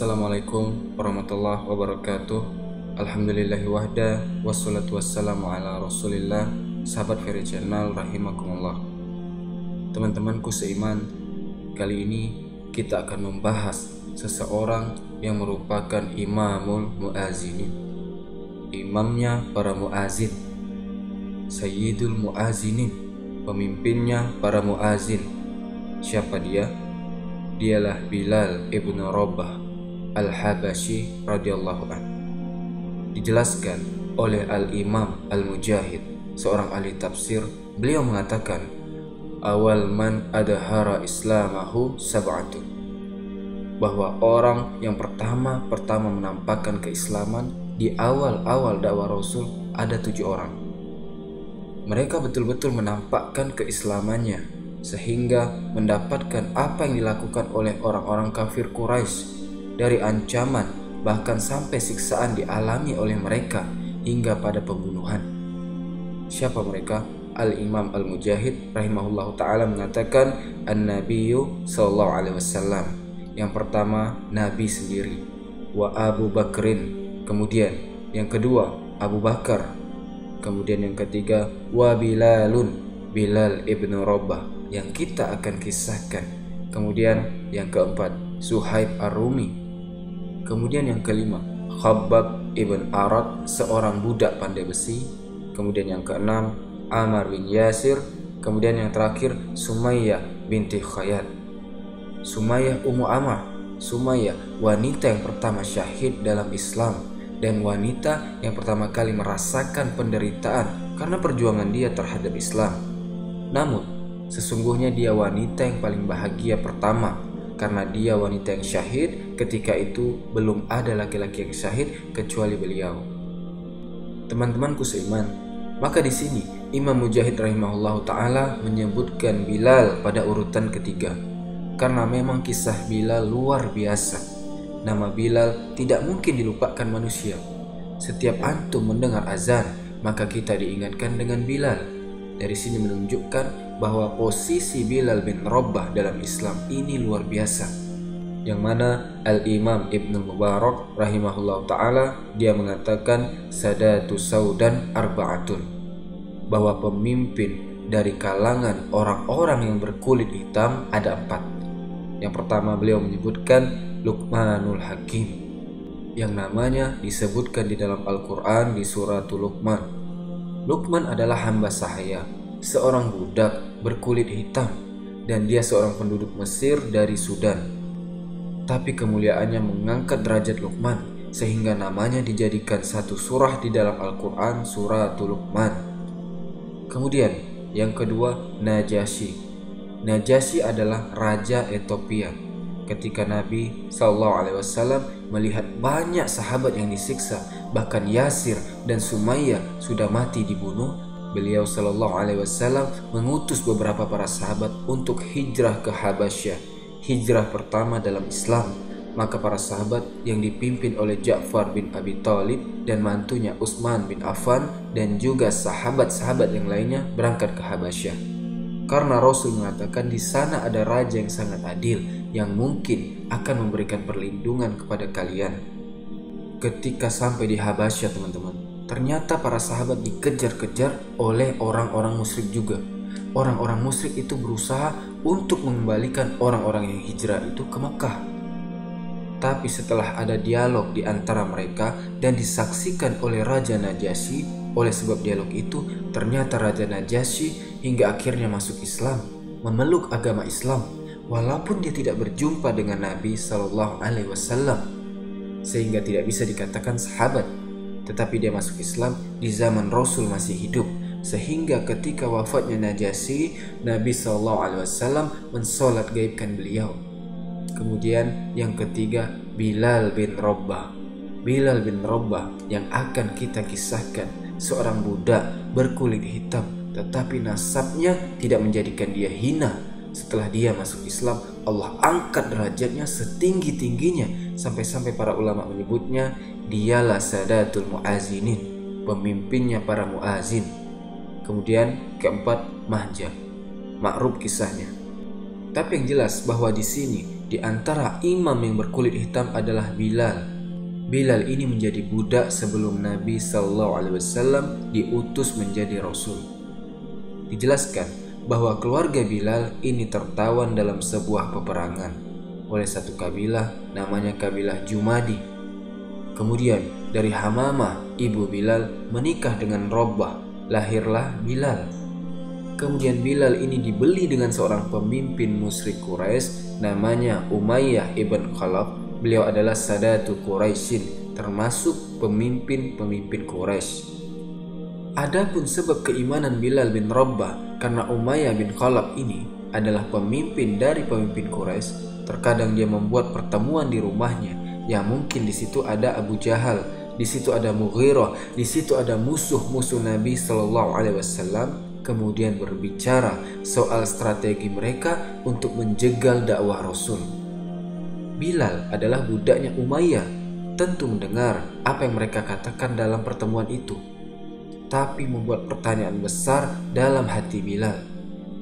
Assalamualaikum warahmatullahi wabarakatuh. Alhamdulillahi wahda, wassalatu wassalamu ala rasulillah. Sahabat Fairy Channel rahimakumullah. Teman-temanku seiman, kali ini kita akan membahas seseorang yang merupakan imamul muazinin, imamnya para muazin, sayyidul muazinin, pemimpinnya para muazin. Siapa dia? Dialah Bilal ibn Rabah al-Habashi radhiyallahu anhu. Dijelaskan oleh Al-Imam Al-Mujahid, seorang ahli tafsir. Beliau mengatakan, awal man adhara islamahu sab'atun, bahwa orang yang pertama menampakkan keislaman di awal dakwah Rasul ada 7 orang. Mereka betul-betul menampakkan keislamannya sehingga mendapatkan apa yang dilakukan oleh orang-orang kafir Quraisy, dari ancaman bahkan sampai siksaan dialami oleh mereka hingga pada pembunuhan. Siapa mereka? Al-Imam Al-Mujahid rahimahullahu ta'ala mengatakan, An-Nabiyyu sallallahu alaihi wasallam. Yang pertama Nabi sendiri, wa Abu Bakrin, kemudian yang kedua Abu Bakar, kemudian yang ketiga wa Bilalun, Bilal ibn Rabah yang kita akan kisahkan, kemudian yang keempat Suhaib Ar-Rumi, kemudian yang kelima Khabbab ibn Arad, seorang budak pandai besi, kemudian yang keenam Ammar bin Yasir, kemudian yang terakhir Sumayyah binti Khayyat. Sumayyah Ummu Ammar, Sumayyah wanita yang pertama syahid dalam Islam dan wanita yang pertama kali merasakan penderitaan karena perjuangan dia terhadap Islam. Namun sesungguhnya dia wanita yang paling bahagia pertama, karena dia wanita yang syahid. Ketika itu belum ada laki-laki yang syahid kecuali beliau. Teman-temanku seiman, maka di sini Imam Mujahid rahimahullahu taala menyebutkan Bilal pada urutan ketiga, karena memang kisah Bilal luar biasa. Nama Bilal tidak mungkin dilupakan manusia. Setiap antum mendengar azan, maka kita diingatkan dengan Bilal. Dari sini menunjukkan bahwa posisi Bilal bin Rabah dalam Islam ini luar biasa, yang mana Al-Imam Ibn Mubarak rahimahullah ta'ala dia mengatakan sadatu saudan arba'atun, bahwa pemimpin dari kalangan orang-orang yang berkulit hitam ada 4. Yang pertama beliau menyebutkan Luqmanul Hakim, yang namanya disebutkan di dalam Al-Quran di suratul Luqman. Luqman adalah hamba sahaya, seorang budak berkulit hitam, dan dia seorang penduduk Mesir dari Sudan. Tapi kemuliaannya mengangkat derajat Luqman sehingga namanya dijadikan satu surah di dalam Al-Quran, suratul Luqman. Kemudian yang kedua Najasyi. Najasyi adalah raja Ethiopia. Ketika Nabi SAW melihat banyak sahabat yang disiksa, bahkan Yasir dan Sumayyah sudah mati dibunuh, beliau SAW mengutus beberapa para sahabat untuk hijrah ke Habasyah, hijrah pertama dalam Islam. Maka para sahabat yang dipimpin oleh Ja'far bin Abi Thalib dan mantunya Utsman bin Affan dan juga sahabat-sahabat yang lainnya berangkat ke Habasyah, karena Rasul mengatakan di sana ada raja yang sangat adil yang mungkin akan memberikan perlindungan kepada kalian. Ketika sampai di Habasyah, teman-teman, ternyata para sahabat dikejar-kejar oleh orang-orang musyrik juga. Orang-orang musyrik itu berusaha untuk mengembalikan orang-orang yang hijrah itu ke Mekah. Tapi setelah ada dialog di antara mereka dan disaksikan oleh Raja Najasyi, oleh sebab dialog itu ternyata Raja Najasyi hingga akhirnya masuk Islam, memeluk agama Islam, walaupun dia tidak berjumpa dengan Nabi SAW, sehingga tidak bisa dikatakan sahabat. Tetapi dia masuk Islam di zaman Rasul masih hidup, sehingga ketika wafatnya Najasyi, Nabi SAW mensolat gaibkan beliau. Kemudian yang ketiga Bilal bin Rabah. Bilal bin Rabah yang akan kita kisahkan, seorang budak berkulit hitam, tetapi nasabnya tidak menjadikan dia hina. Setelah dia masuk Islam, Allah angkat derajatnya setinggi-tingginya, sampai-sampai para ulama menyebutnya dialah sadatul muazinin, pemimpinnya para muazin. Kemudian keempat Mahjah, makruf kisahnya. Tapi yang jelas bahwa di sini Di antara imam yang berkulit hitam adalah Bilal. Bilal ini menjadi budak sebelum Nabi SAW diutus menjadi Rasul. Dijelaskan bahwa keluarga Bilal ini tertawan dalam sebuah peperangan oleh satu kabilah namanya kabilah Jumadi. Kemudian dari Hamamah ibu Bilal menikah dengan Robbah, lahirlah Bilal. Kemudian Bilal ini dibeli dengan seorang pemimpin musyrik Quraisy namanya Umayyah ibn Khalaf. Beliau adalah Sadatu Quraisyin, termasuk pemimpin-pemimpin Quraisy. Adapun sebab keimanan Bilal bin Rabbah karena Umayyah bin Khalaf ini adalah pemimpin dari pemimpin Quraisy. Terkadang dia membuat pertemuan di rumahnya, yang mungkin di situ ada Abu Jahal, di situ ada Mughirah, di situ ada musuh-musuh Nabi SAW. Kemudian berbicara soal strategi mereka untuk menjegal dakwah Rasul. Bilal adalah budaknya Umayyah, tentu mendengar apa yang mereka katakan dalam pertemuan itu, tapi membuat pertanyaan besar dalam hati Bilal.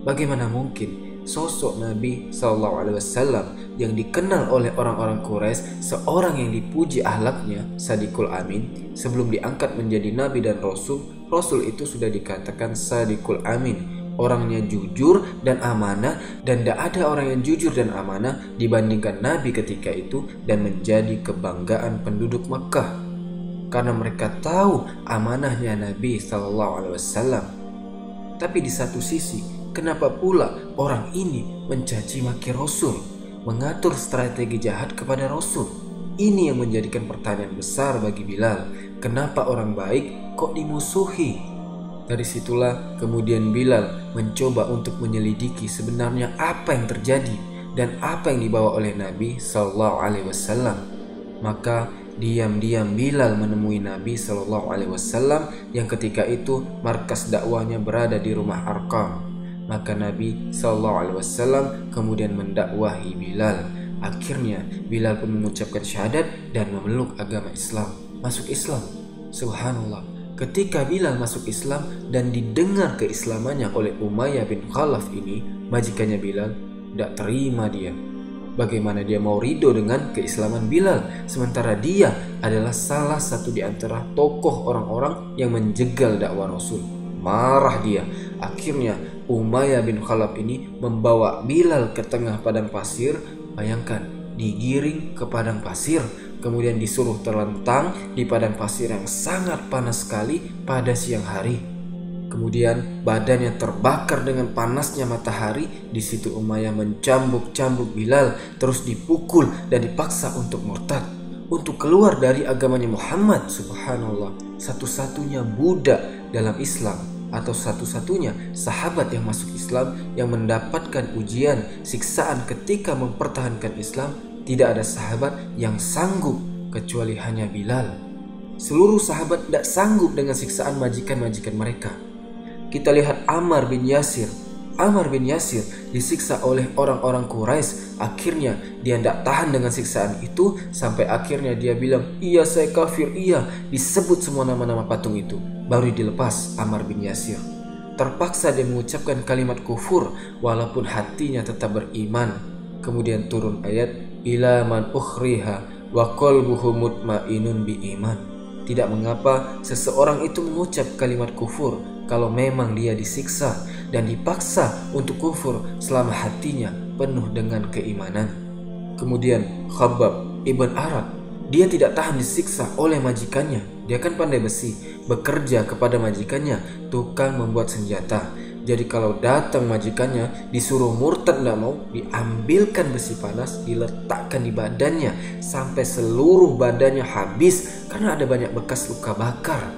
Bagaimana mungkin sosok Nabi SAW yang dikenal oleh orang-orang Quraisy, seorang yang dipuji akhlaknya, Sadiqul Amin, sebelum diangkat menjadi Nabi dan Rasul itu sudah dikatakan Sadiqul Amin, orangnya jujur dan amanah, dan tidak ada orang yang jujur dan amanah dibandingkan Nabi ketika itu, dan menjadi kebanggaan penduduk Makkah karena mereka tahu amanahnya Nabi SAW. Tapi di satu sisi, kenapa pula orang ini mencaci maki Rasul, mengatur strategi jahat kepada Rasul? Ini yang menjadikan pertanyaan besar bagi Bilal. Kenapa orang baik kok dimusuhi? Dari situlah kemudian Bilal mencoba untuk menyelidiki sebenarnya apa yang terjadi dan apa yang dibawa oleh Nabi SAW. Maka diam-diam Bilal menemui Nabi SAW yang ketika itu markas dakwahnya berada di rumah Arqam. Maka Nabi SAW kemudian mendakwahi Bilal. Akhirnya Bilal pun mengucapkan syahadat dan memeluk agama Islam, masuk Islam. Subhanallah. Ketika Bilal masuk Islam dan didengar keislamannya oleh Umayyah bin Khalaf ini, majikannya Bilal tidak terima dia. Bagaimana dia mau ridho dengan keislaman Bilal, sementara dia adalah salah satu di antara tokoh orang-orang yang menjegal dakwah Rasul. Marah dia. Akhirnya Umayyah bin Khalaf ini membawa Bilal ke tengah padang pasir. Bayangkan, digiring ke padang pasir, kemudian disuruh terlentang di padang pasir yang sangat panas sekali pada siang hari. Kemudian badannya terbakar dengan panasnya matahari. Di situ Umayyah mencambuk-cambuk Bilal, terus dipukul dan dipaksa untuk murtad, untuk keluar dari agamanya Muhammad. Subhanallah, satu-satunya budak dalam Islam atau satu-satunya sahabat yang masuk Islam yang mendapatkan ujian, siksaan ketika mempertahankan Islam. Tidak ada sahabat yang sanggup kecuali hanya Bilal. Seluruh sahabat tidak sanggup dengan siksaan majikan-majikan mereka. Kita lihat Ammar bin Yasir. Ammar bin Yasir disiksa oleh orang-orang Quraisy. Akhirnya dia tidak tahan dengan siksaan itu, sampai akhirnya dia bilang, "Iya, saya kafir, iya." Disebut semua nama-nama patung itu. Baru dilepas Ammar bin Yasir. Terpaksa dia mengucapkan kalimat kufur walaupun hatinya tetap beriman. Kemudian turun ayat, "Ila man ukhriha wa qalbuhu mutmainun bi iman." Tidak mengapa seseorang itu mengucap kalimat kufur kalau memang dia disiksa dan dipaksa untuk kufur selama hatinya penuh dengan keimanan. Kemudian Khabbab ibn Arad, dia tidak tahan disiksa oleh majikannya. Dia kan pandai besi, bekerja kepada majikannya, tukang membuat senjata. Jadi kalau datang majikannya disuruh murtad tidak mau, diambilkan besi panas, diletakkan di badannya sampai seluruh badannya habis karena ada banyak bekas luka bakar.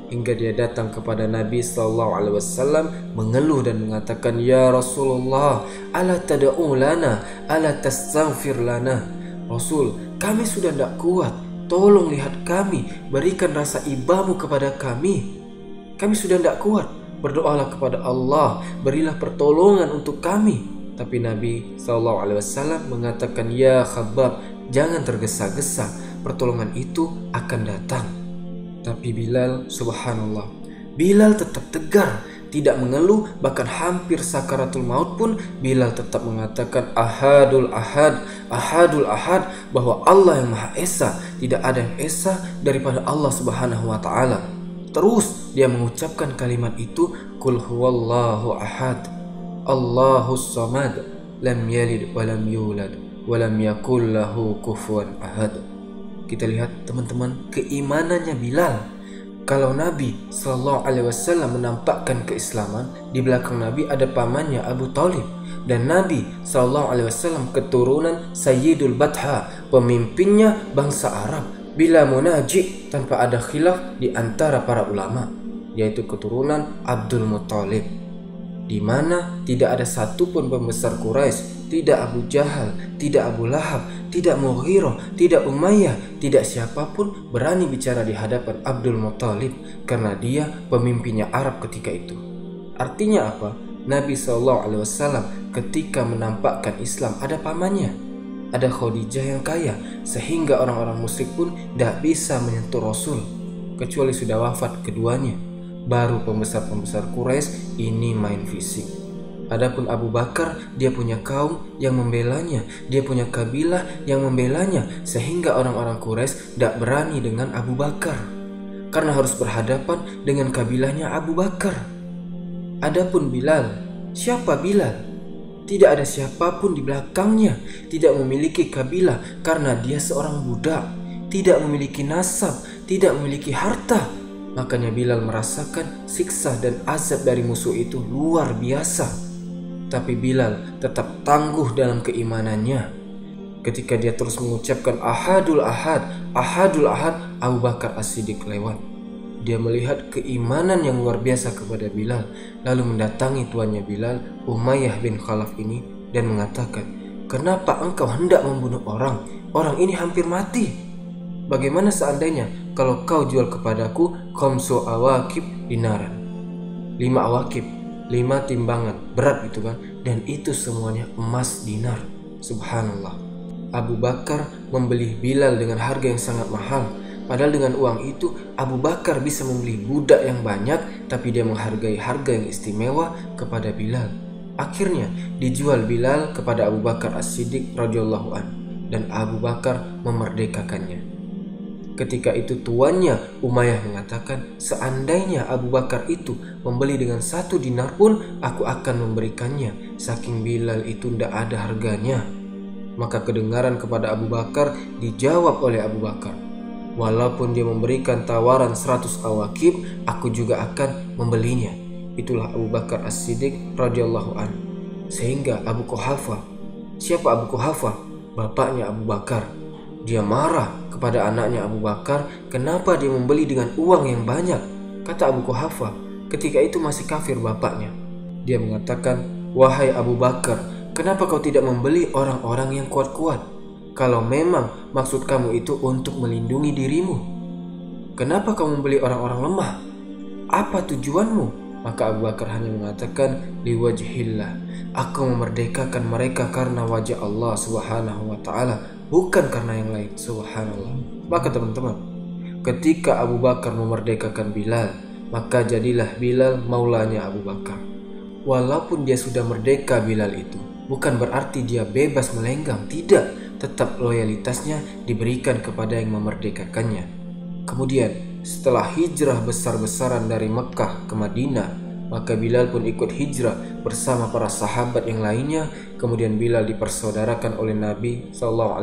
Hingga dia datang kepada Nabi SAW mengeluh dan mengatakan, "Ya Rasulullah, ala tad'u lana, ala tastaghfir lana." Rasul, kami sudah tidak kuat, tolong lihat kami, berikan rasa ibamu kepada kami. Kami sudah tidak kuat, berdoalah kepada Allah, berilah pertolongan untuk kami. Tapi Nabi SAW mengatakan, "Ya Khabbab, jangan tergesa-gesa, pertolongan itu akan datang." Tapi Bilal, subhanallah, Bilal tetap tegar. tidak mengeluh, bahkan hampir sakaratul maut pun Bilal tetap mengatakan ahadul ahad, ahadul ahad, bahwa Allah yang Maha Esa, tidak ada yang esa daripada Allah Subhanahu wa taala. Terus dia mengucapkan kalimat itu, Qul huwallahu ahad, Allahus samad, lam yalid walam yulad walam yakul lahu kufuwan ahad. Kita lihat teman-teman keimanannya Bilal. Kalau Nabi SAW menampakkan keislaman, di belakang Nabi ada pamannya Abu Talib, dan Nabi SAW keturunan Sayyidul Batha, pemimpinnya bangsa Arab, bila munaji tanpa ada khilaf di antara para ulama, yaitu keturunan Abdul Muttalib, di mana tidak ada satupun pembesar Quraisy, tidak Abu Jahal, tidak Abu Lahab, tidak Mughirah, tidak Umayyah, tidak siapapun berani bicara di hadapan Abdul Muttalib, karena dia pemimpinnya Arab ketika itu. Artinya apa? Nabi SAW ketika menampakkan Islam ada pamannya, ada Khadijah yang kaya, sehingga orang-orang musyrik pun tidak bisa menyentuh Rasul kecuali sudah wafat keduanya. Baru pembesar-pembesar Quraisy ini main fisik. Adapun Abu Bakar, dia punya kaum yang membelanya, dia punya kabilah yang membelanya, sehingga orang-orang Quraisy tidak berani dengan Abu Bakar karena harus berhadapan dengan kabilahnya Abu Bakar. Adapun Bilal, siapa Bilal? Tidak ada siapapun di belakangnya, tidak memiliki kabilah karena dia seorang budak, tidak memiliki nasab, tidak memiliki harta. Makanya Bilal merasakan siksa dan azab dari musuh itu luar biasa. Tapi Bilal tetap tangguh dalam keimanannya. Ketika dia terus mengucapkan ahadul ahad, ahadul ahad, Abu Bakar As-Siddiq lewat. Dia melihat keimanan yang luar biasa kepada Bilal, lalu mendatangi tuannya Bilal, Umayyah bin Khalaf ini, dan mengatakan, kenapa engkau hendak membunuh orang? Orang ini hampir mati. Bagaimana seandainya kalau kau jual kepadaku khamsu awakib dinaran, 5 awakib, 5 timbangan berat gitu kan, dan itu semuanya emas dinar. Subhanallah. Abu Bakar membeli Bilal dengan harga yang sangat mahal, padahal dengan uang itu Abu Bakar bisa membeli budak yang banyak, tapi dia menghargai harga yang istimewa kepada Bilal. Akhirnya dijual Bilal kepada Abu Bakar As-Siddiq radhiyallahu an, dan Abu Bakar memerdekakannya. Ketika itu tuannya Umayyah mengatakan, seandainya Abu Bakar itu membeli dengan 1 dinar pun, aku akan memberikannya, saking Bilal itu tidak ada harganya. Maka kedengaran kepada Abu Bakar dijawab oleh Abu Bakar, walaupun dia memberikan tawaran 100 awakib, aku juga akan membelinya. Itulah Abu Bakar As-Siddiq radhiyallahu an. Sehingga Abu Quhafah, siapa Abu Quhafah? Bapaknya Abu Bakar. Dia marah kepada anaknya Abu Bakar, kenapa dia membeli dengan uang yang banyak. Kata Abu Quhafah, ketika itu masih kafir bapaknya. Dia mengatakan, wahai Abu Bakar, kenapa kau tidak membeli orang-orang yang kuat-kuat? Kalau memang maksud kamu itu untuk melindungi dirimu, kenapa kau membeli orang-orang lemah? Apa tujuanmu? Maka Abu Bakar hanya mengatakan, liwajhillah, aku memerdekakan mereka karena wajah Allah Subhanahu wa taala, bukan karena yang lain. Subhanallah. Maka teman-teman, ketika Abu Bakar memerdekakan Bilal, maka jadilah Bilal maulanya Abu Bakar. Walaupun dia sudah merdeka Bilal itu, bukan berarti dia bebas melenggang, tidak. Tetap loyalitasnya diberikan kepada yang memerdekakannya. Kemudian setelah hijrah besar-besaran dari Mekah ke Madinah, maka Bilal pun ikut hijrah bersama para sahabat yang lainnya. Kemudian Bilal dipersaudarakan oleh Nabi SAW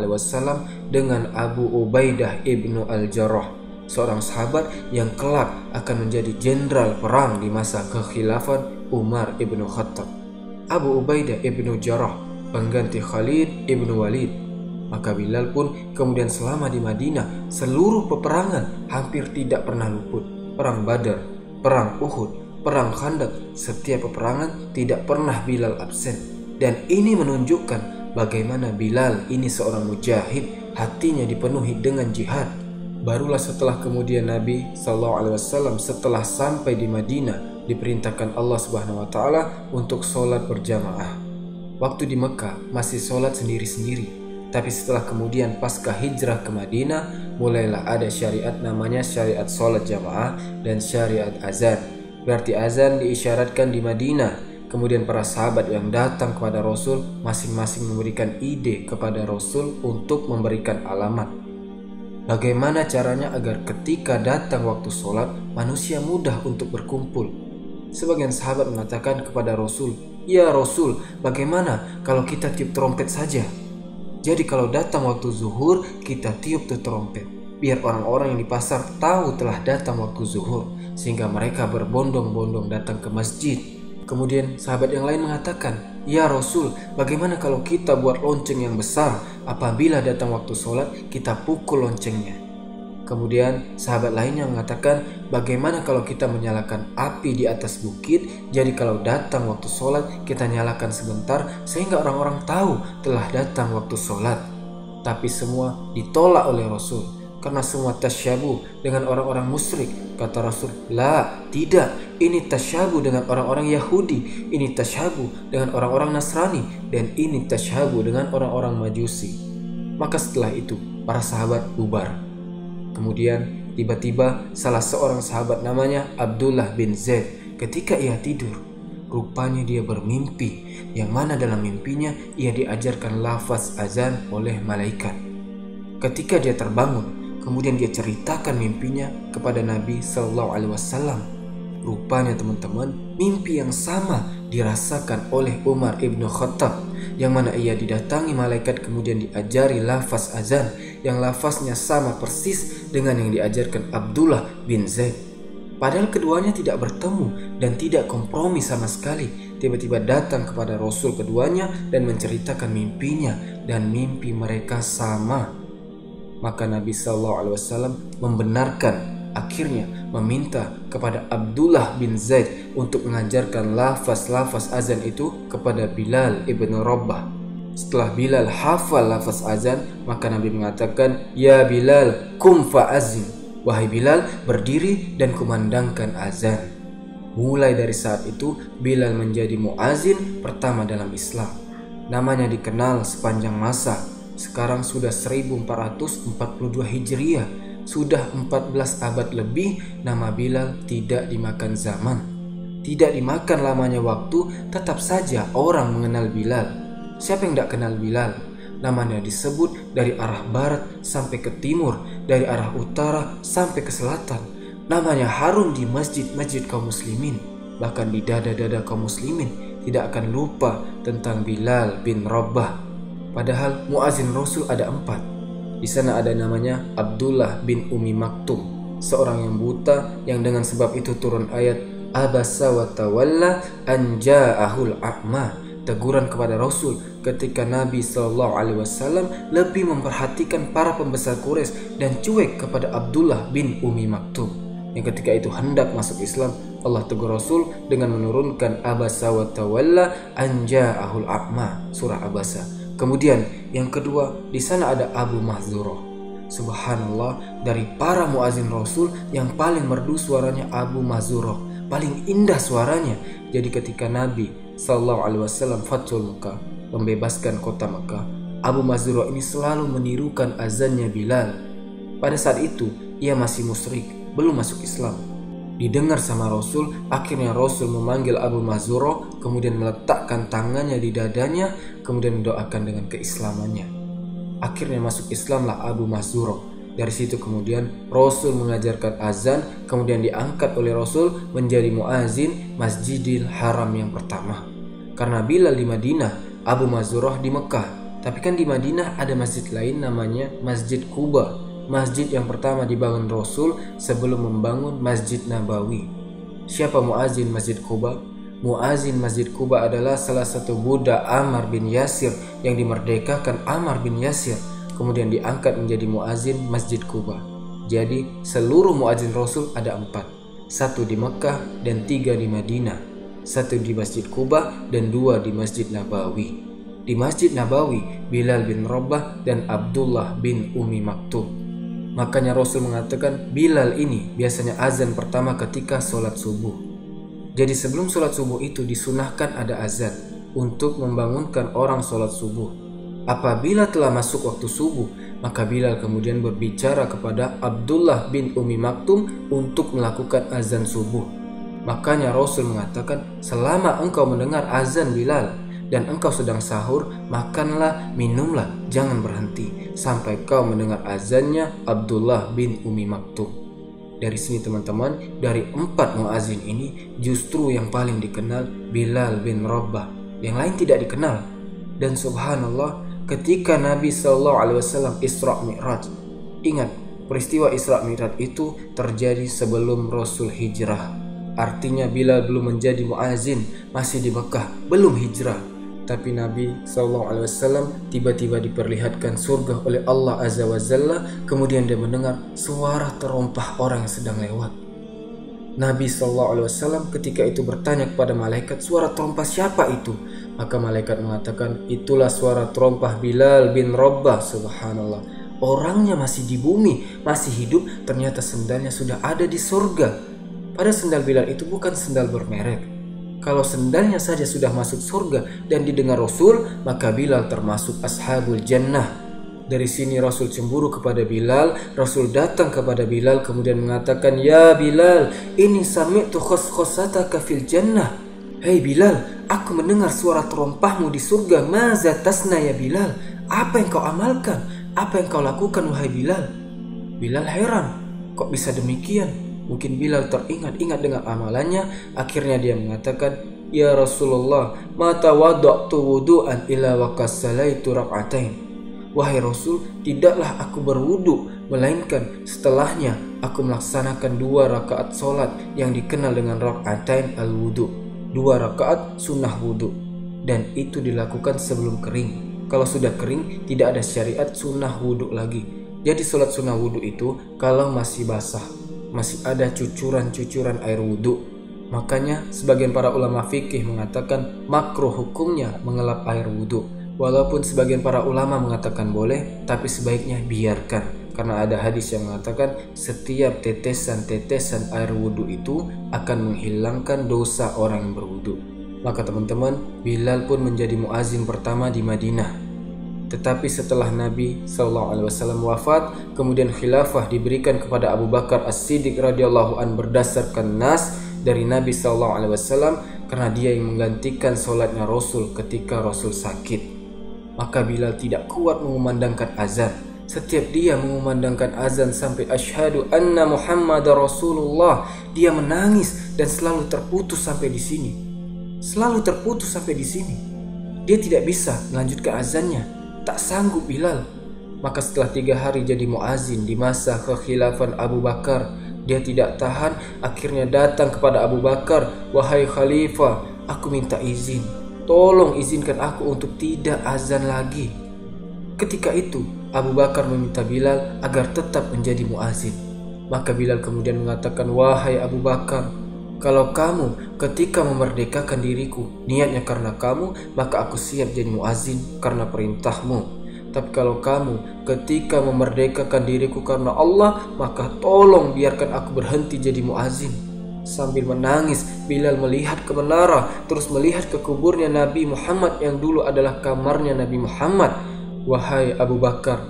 dengan Abu Ubaidah ibnu Al-Jarrah, seorang sahabat yang kelak akan menjadi jenderal perang di masa kekhilafan Umar ibnu Khattab. Abu Ubaidah ibnu Jarrah pengganti Khalid ibnu Walid. Maka Bilal pun kemudian selama di Madinah, seluruh peperangan hampir tidak pernah luput. Perang Badar, perang Uhud, perang Khandaq, setiap peperangan tidak pernah Bilal absen. Dan ini menunjukkan bagaimana Bilal ini seorang mujahid, hatinya dipenuhi dengan jihad. Barulah setelah kemudian Nabi SAW setelah sampai di Madinah diperintahkan Allah Subhanahu wa taala untuk sholat berjamaah. Waktu di Mekah masih sholat sendiri-sendiri. Tapi setelah kemudian pasca hijrah ke Madinah, mulailah ada syariat namanya syariat sholat jamaah dan syariat azan. Berarti azan diisyaratkan di Madinah. Kemudian para sahabat yang datang kepada Rasul masing-masing memberikan ide kepada Rasul untuk memberikan alamat. Bagaimana caranya agar ketika datang waktu sholat manusia mudah untuk berkumpul? Sebagian sahabat mengatakan kepada Rasul, "Ya Rasul, bagaimana kalau kita tiup trompet saja? Jadi kalau datang waktu zuhur kita tiup tuh trompet, biar orang-orang yang di pasar tahu telah datang waktu zuhur, sehingga mereka berbondong-bondong datang ke masjid." Kemudian sahabat yang lain mengatakan, "Ya Rasul, bagaimana kalau kita buat lonceng yang besar? Apabila datang waktu sholat, kita pukul loncengnya." Kemudian sahabat lainnya mengatakan, "Bagaimana kalau kita menyalakan api di atas bukit? Jadi kalau datang waktu sholat, kita nyalakan sebentar sehingga orang-orang tahu telah datang waktu sholat." Tapi semua ditolak oleh Rasul karena semua tasyabuh dengan orang-orang musyrik. Kata Rasul, "La, tidak. Ini tasyabuh dengan orang-orang Yahudi, ini tasyabuh dengan orang-orang Nasrani, dan ini tasyabuh dengan orang-orang Majusi." Maka setelah itu para sahabat bubar. Kemudian tiba-tiba salah seorang sahabat namanya Abdullah bin Zaid, ketika ia tidur, rupanya dia bermimpi, yang mana dalam mimpinya ia diajarkan lafaz azan oleh malaikat. Ketika dia terbangun, kemudian dia ceritakan mimpinya kepada Nabi SAW. Rupanya teman-teman, mimpi yang sama dirasakan oleh Umar ibn Khattab, yang mana ia didatangi malaikat kemudian diajari lafaz azan, yang lafaznya sama persis dengan yang diajarkan Abdullah bin Zaid. Padahal keduanya tidak bertemu dan tidak kompromi sama sekali. Tiba-tiba datang kepada Rasul keduanya dan menceritakan mimpinya, dan mimpi mereka sama. Maka Nabi SAW membenarkan, akhirnya meminta kepada Abdullah bin Zaid untuk mengajarkan lafaz-lafaz azan itu kepada Bilal ibn Rabah. Setelah Bilal hafal lafaz azan, maka Nabi mengatakan, "Ya Bilal, kum fa'azin." Wahai Bilal, berdiri dan kumandangkan azan. Mulai dari saat itu, Bilal menjadi muazin pertama dalam Islam. Namanya dikenal sepanjang masa. Sekarang sudah 1442 Hijriah. Sudah 14 abad lebih, nama Bilal tidak dimakan zaman. Tidak dimakan lamanya waktu, tetap saja orang mengenal Bilal. Siapa yang tidak kenal Bilal? Namanya disebut dari arah barat sampai ke timur, dari arah utara sampai ke selatan. Namanya harum di masjid-masjid kaum muslimin. Bahkan di dada-dada kaum muslimin tidak akan lupa tentang Bilal bin Rabah. Padahal muazin Rasul ada 4. Di sana ada namanya Abdullah bin Umi Maktum, seorang yang buta, yang dengan sebab itu turun ayat Abasa wa tawalla an ja'ahul a'ma. Teguran kepada Rasul ketika Nabi SAW lebih memperhatikan para pembesar Quraisy dan cuek kepada Abdullah bin Umi Maktum, yang ketika itu hendak masuk Islam. Allah tegur Rasul dengan menurunkan Abasa wa tawalla an ja'ahul a'ma, surah Abasa. Kemudian yang kedua, di sana ada Abu Mahzurah. Subhanallah, dari para muazin Rasul yang paling merdu suaranya Abu Mahzurah, paling indah suaranya. Jadi ketika Nabi SAW Fathul Mekah, membebaskan kota Mekah, Abu Mahzurah ini selalu menirukan azannya Bilal. Pada saat itu ia masih musyrik, belum masuk Islam. Didengar sama Rasul, akhirnya Rasul memanggil Abu Mahzurah, kemudian meletakkan tangannya di dadanya, kemudian mendoakan dengan keislamannya. Akhirnya masuk Islamlah Abu Mahzurah. Dari situ kemudian Rasul mengajarkan azan, kemudian diangkat oleh Rasul menjadi muazin Masjidil Haram yang pertama. Karena Bilal di Madinah, Abu Mahzurah di Mekah. Tapi kan di Madinah ada masjid lain namanya Masjid Quba. Masjid yang pertama dibangun Rasul sebelum membangun Masjid Nabawi. Siapa muazin Masjid Quba? Muazin Masjid Quba adalah salah satu budak Ammar bin Yasir yang dimerdekakan Ammar bin Yasir, kemudian diangkat menjadi muazin Masjid Quba. Jadi seluruh muazin Rasul ada 4. 1 di Mekah dan 3 di Madinah. 1 di Masjid Quba dan 2 di Masjid Nabawi. Di Masjid Nabawi, Bilal bin Rabah dan Abdullah bin Umi Maktum. Makanya Rasul mengatakan Bilal ini biasanya azan pertama ketika sholat subuh. Jadi sebelum sholat subuh itu disunahkan ada azan untuk membangunkan orang sholat subuh. Apabila telah masuk waktu subuh, maka Bilal kemudian berbicara kepada Abdullah bin Umi Maktum untuk melakukan azan subuh. Makanya Rasul mengatakan, selama engkau mendengar azan Bilal dan engkau sedang sahur, makanlah, minumlah, jangan berhenti sampai kau mendengar azannya Abdullah bin Umi Maktum. Dari sini teman-teman, dari 4 muazin ini justru yang paling dikenal Bilal bin Rabah, yang lain tidak dikenal. Dan subhanallah, ketika Nabi SAW Isra Mi'raj, ingat peristiwa Isra Mi'raj itu terjadi sebelum Rasul hijrah. Artinya Bilal belum menjadi muazin, masih di Mekah, belum hijrah. Tapi Nabi SAW tiba-tiba diperlihatkan surga oleh Allah Azza wa Jalla. Kemudian dia mendengar suara terompah orang yang sedang lewat. Nabi SAW ketika itu bertanya kepada malaikat, suara terompah siapa itu? Maka malaikat mengatakan, itulah suara terompah Bilal bin Rabah. Subhanallah, orangnya masih di bumi, masih hidup, ternyata sendalnya sudah ada di surga. Pada sendal Bilal itu bukan sendal bermerek. Kalau sendalnya saja sudah masuk surga dan didengar Rasul, maka Bilal termasuk ashabul jannah. Dari sini Rasul cemburu kepada Bilal. Rasul datang kepada Bilal kemudian mengatakan, ya Bilal, ini sami'tu khoskhosataka fil jannah. Hei Bilal, aku mendengar suara terompahmu di surga. Maza tasna ya Bilal, apa yang kau amalkan? Apa yang kau lakukan wahai Bilal? Bilal heran, kok bisa demikian? Mungkin Bilal teringat-ingat dengan amalannya. Akhirnya dia mengatakan, ya Rasulullah, mata wada'tu wudu'an ila waqassalaitu rak'atain. Wahai Rasul, tidaklah aku berwudu, melainkan setelahnya aku melaksanakan 2 rakaat solat yang dikenal dengan rak'atain al-wudu, 2 rakaat sunnah wudu. Dan itu dilakukan sebelum kering. Kalau sudah kering, tidak ada syariat sunnah wudu lagi. Jadi solat sunnah wudu itu kalau masih basah, masih ada cucuran-cucuran air wudhu. Makanya sebagian para ulama fikih mengatakan makruh hukumnya mengelap air wudhu. Walaupun sebagian para ulama mengatakan boleh, tapi sebaiknya biarkan. Karena ada hadis yang mengatakan setiap tetesan-tetesan air wudhu itu akan menghilangkan dosa orang yang berwudhu. Maka teman-teman, Bilal pun menjadi muazin pertama di Madinah. Tetapi setelah Nabi SAW wafat, kemudian khilafah diberikan kepada Abu Bakar As-Siddiq radhiyallahu an berdasarkan nas dari Nabi SAW, karena dia yang menggantikan solatnya Rasul ketika Rasul sakit. Maka Bilal tidak kuat mengumandangkan azan. Setiap dia mengumandangkan azan sampai asyhadu anna Muhammadar Rasulullah, dia menangis dan selalu terputus sampai di sini. Selalu terputus sampai di sini. Dia tidak bisa melanjutkan azannya. Tak sanggup Bilal. Maka setelah 3 hari jadi muazin di masa kekhilafan Abu Bakar, dia tidak tahan, akhirnya datang kepada Abu Bakar, wahai khalifah, aku minta izin, tolong izinkan aku untuk tidak azan lagi. Ketika itu Abu Bakar meminta Bilal agar tetap menjadi muazin. Maka Bilal kemudian mengatakan, wahai Abu Bakar, kalau kamu ketika memerdekakan diriku niatnya karena kamu, maka aku siap jadi muazin karena perintahmu. Tapi kalau kamu ketika memerdekakan diriku karena Allah, maka tolong biarkan aku berhenti jadi muazin. Sambil menangis, Bilal melihat ke menara, terus melihat ke kuburnya Nabi Muhammad yang dulu adalah kamarnya Nabi Muhammad. Wahai Abu Bakar,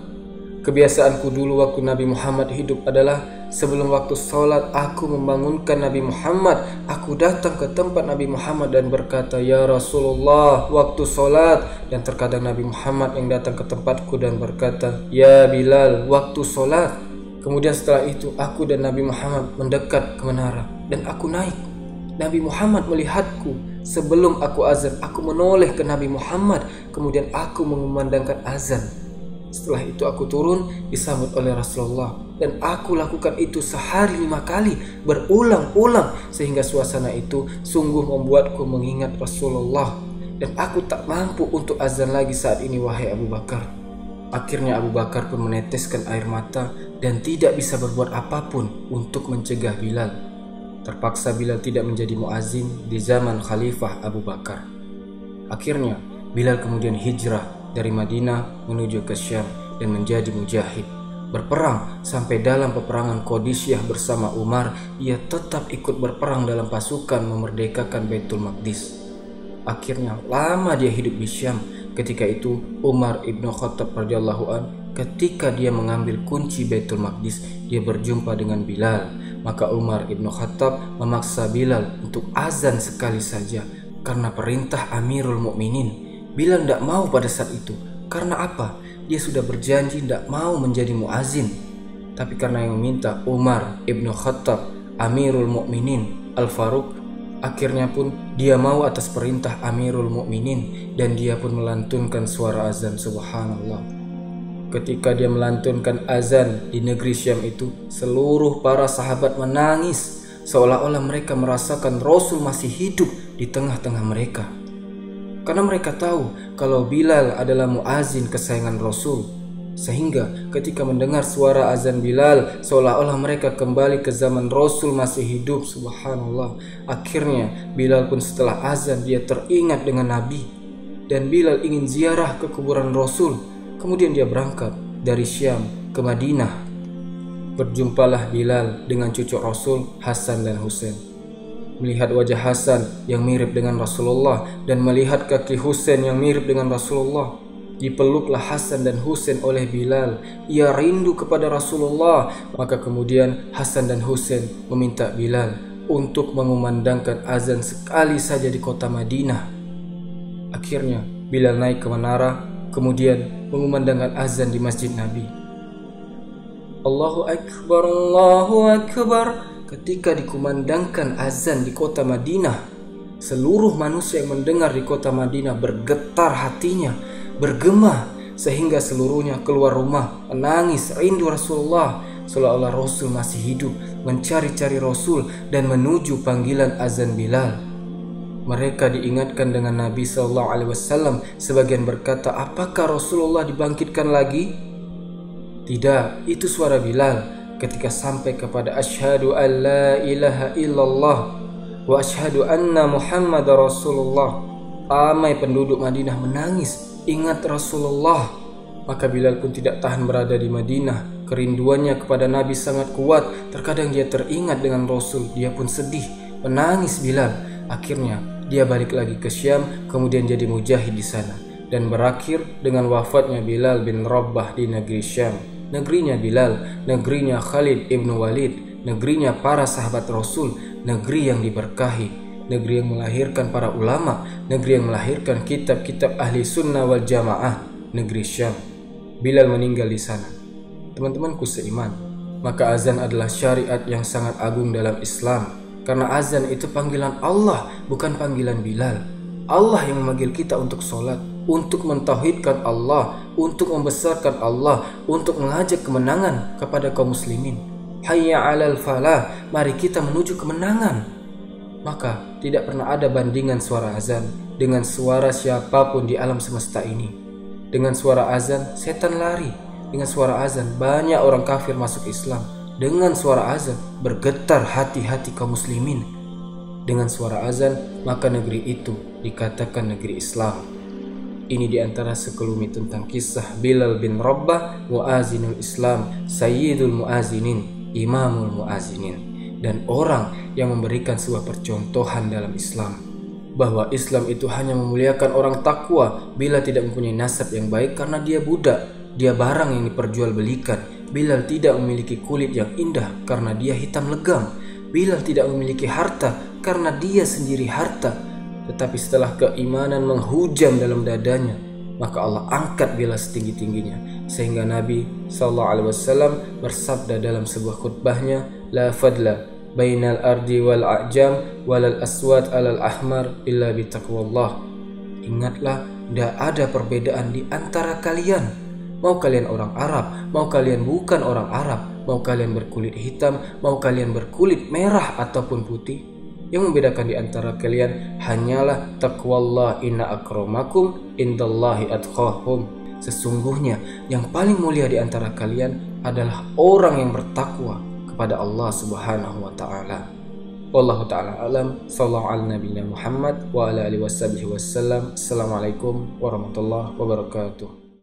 kebiasaanku dulu waktu Nabi Muhammad hidup adalah sebelum waktu sholat aku membangunkan Nabi Muhammad. Aku datang ke tempat Nabi Muhammad dan berkata, ya Rasulullah, waktu sholat. Dan terkadang Nabi Muhammad yang datang ke tempatku dan berkata, ya Bilal, waktu sholat. Kemudian setelah itu aku dan Nabi Muhammad mendekat ke menara dan aku naik. Nabi Muhammad melihatku. Sebelum aku azan, aku menoleh ke Nabi Muhammad. Kemudian aku mengumandangkan azan. Setelah itu aku turun, disambut oleh Rasulullah. Dan aku lakukan itu sehari 5 kali, berulang-ulang. Sehingga suasana itu sungguh membuatku mengingat Rasulullah. Dan aku tak mampu untuk azan lagi saat ini, wahai Abu Bakar. Akhirnya Abu Bakar pun meneteskan air mata dan tidak bisa berbuat apapun untuk mencegah Bilal. Terpaksa Bilal tidak menjadi muazin di zaman Khalifah Abu Bakar. Akhirnya Bilal kemudian hijrah dari Madinah menuju ke Syam dan menjadi mujahid. Berperang sampai dalam peperangan Qadisyah bersama Umar, ia tetap ikut berperang dalam pasukan memerdekakan Baitul Maqdis. Akhirnya lama dia hidup di Syam. Ketika itu Umar ibn Khattab radhiyallahu an, ketika dia mengambil kunci Baitul Maqdis, dia berjumpa dengan Bilal. Maka Umar ibn Khattab memaksa Bilal untuk azan sekali saja karena perintah Amirul Mukminin. Bilal tidak mau pada saat itu. Karena apa? Dia sudah berjanji tidak mau menjadi muazin. Tapi karena yang meminta Umar ibn Khattab, Amirul Mukminin Al-Faruq, akhirnya pun dia mau atas perintah Amirul Mukminin dan dia pun melantunkan suara azan. Subhanallah. Ketika dia melantunkan azan di negeri Syam itu, seluruh para sahabat menangis seolah-olah mereka merasakan Rasul masih hidup di tengah-tengah mereka. Karena mereka tahu kalau Bilal adalah muazin kesayangan Rasul. Sehingga ketika mendengar suara azan Bilal, seolah-olah mereka kembali ke zaman Rasul masih hidup. Subhanallah. Akhirnya Bilal pun setelah azan dia teringat dengan Nabi. Dan Bilal ingin ziarah ke kuburan Rasul. Kemudian dia berangkat dari Syam ke Madinah. Berjumpalah Bilal dengan cucu Rasul, Hasan dan Husain. Melihat wajah Hasan yang mirip dengan Rasulullah dan melihat kaki Husain yang mirip dengan Rasulullah, dipeluklah Hasan dan Husain oleh Bilal. Ia rindu kepada Rasulullah. Maka kemudian Hasan dan Husain meminta Bilal untuk mengumandangkan azan sekali saja di kota Madinah. Akhirnya Bilal naik ke menara, kemudian mengumandangkan azan di masjid Nabi. Allahu Akbar, Allahu Akbar. Ketika dikumandangkan azan di kota Madinah, seluruh manusia yang mendengar di kota Madinah bergetar hatinya, bergema, sehingga seluruhnya keluar rumah menangis rindu Rasulullah, seolah-olah Rasul masih hidup, mencari-cari Rasul dan menuju panggilan azan Bilal. Mereka diingatkan dengan Nabi SAW. Sebagian berkata, apakah Rasulullah dibangkitkan lagi? Tidak, itu suara Bilal ketika sampai kepada asyhadu an la ilaha illallah wa asyhadu anna Muhammad Rasulullah. Ramai penduduk Madinah menangis, ingat Rasulullah. Maka Bilal pun tidak tahan berada di Madinah. Kerinduannya kepada Nabi sangat kuat. Terkadang dia teringat dengan Rasul, dia pun sedih, menangis Bilal. Akhirnya dia balik lagi ke Syam, kemudian jadi mujahid di sana, dan berakhir dengan wafatnya Bilal bin Rabah di negeri Syam. Negerinya Bilal, negerinya Khalid ibn Walid, negerinya para sahabat Rasul, negeri yang diberkahi, negeri yang melahirkan para ulama, negeri yang melahirkan kitab-kitab ahli sunnah wal jamaah, negeri Syam. Bilal meninggal di sana. Teman-temanku seiman, maka azan adalah syariat yang sangat agung dalam Islam. Karena azan itu panggilan Allah, bukan panggilan Bilal. Allah yang memanggil kita untuk sholat, untuk mentauhidkan Allah, untuk membesarkan Allah, untuk mengajak kemenangan kepada kaum muslimin. Hayya 'alal falah, mari kita menuju kemenangan. Maka tidak pernah ada bandingan suara azan dengan suara siapapun di alam semesta ini. Dengan suara azan setan lari, dengan suara azan banyak orang kafir masuk Islam. Dengan suara azan bergetar hati-hati kaum muslimin. Dengan suara azan maka negeri itu dikatakan negeri Islam. Ini diantara sekelumit tentang kisah Bilal bin Rabah, muazinul Islam, sayyidul muazinin, imamul muazinin, dan orang yang memberikan sebuah percontohan dalam Islam, bahwa Islam itu hanya memuliakan orang takwa bila tidak mempunyai nasab yang baik karena dia budak, dia barang yang diperjualbelikan. Bilal tidak memiliki kulit yang indah karena dia hitam legam. Bilal tidak memiliki harta karena dia sendiri harta. Tetapi setelah keimanan menghujam dalam dadanya, maka Allah angkat Bilal setinggi-tingginya. Sehingga Nabi SAW bersabda dalam sebuah khutbahnya, la fadla bainal ardi wal a'jam walal aswad alal ahmar illa bitaqwallah. Ingatlah, tidak ada perbedaan di antara kalian. Mau kalian orang Arab, mau kalian bukan orang Arab, mau kalian berkulit hitam, mau kalian berkulit merah ataupun putih, yang membedakan di antara kalian hanyalah taqwallah, inna akramakum indallahi atqahum. Sesungguhnya yang paling mulia di antara kalian adalah orang yang bertakwa kepada Allah Subhanahu wa taala. Wallahu taala alam. Sallallahu ala nabiyina Muhammad wa ala alihi wasallam. Assalamualaikum warahmatullahi wabarakatuh.